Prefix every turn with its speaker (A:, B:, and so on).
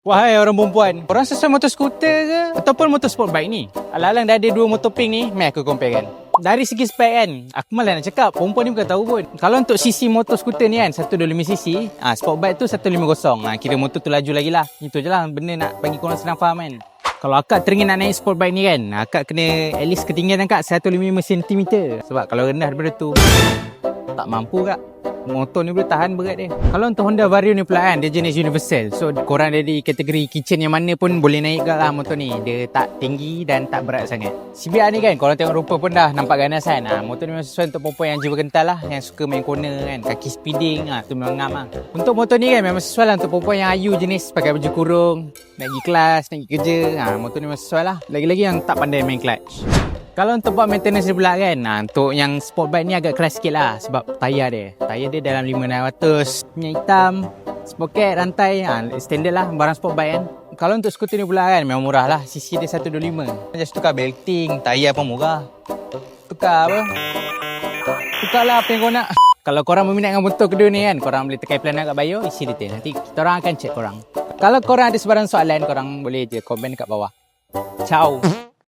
A: Wahai orang perempuan, korang sesuai motor skuter ke ataupun motor sport bike ni? Alang-alang dah ada dua motor pink ni, mari aku compare kan. Dari segi spek kan, aku malah nak cakap, perempuan ni bukan tahu pun. Kalau untuk cc motor skuter ni kan, 125cc, sport bike tu 150. Kira motor tu laju lagi lah. Itu je lah benda nak bagi korang senang faham kan. Kalau akak teringin nak naik sport bike ni kan, akak kena at least ketinggian akak 105cm. Sebab kalau rendah daripada tu, tak mampu kak. Motor ni boleh tahan berat dia. Kalau untuk Honda Vario ni pula kan, dia jenis universal. So korang dari kategori kitchen yang mana pun boleh naik kat lah motor ni. Dia tak tinggi dan tak berat sangat. CBR ni kan, korang tengok rupa pun dah nampak ganas kan. Motor ni memang sesuai untuk perempuan yang jiwa kental lah, yang suka main corner kan, kaki speeding, tu memang ngam lah. Untuk motor ni kan memang sesuai lah untuk perempuan yang ayu jenis, pakai baju kurung, nak pergi kelas, nak pergi kerja. Motor ni memang sesuai lah. Lagi-lagi yang tak pandai main clutch. Kalau untuk buat maintenance dia pula kan, untuk yang sport bike ni agak keras sikit lah sebab tayar dia dalam 5,600, minyak hitam, sprocket, rantai, standard lah barang sport bike kan. Kalau untuk skuter ni pula kan, memang murah lah, cc dia 125. Just tukar belting, tayar pun murah. Tukar apa? Tukarlah apa yang kau nak. Kalau korang berminat dengan motor kedua ni kan, korang boleh tekan plan kat bio, isi detail. Nanti kita orang akan check korang. Kalau korang ada sebarang soalan, korang boleh je komen kat bawah. Ciao.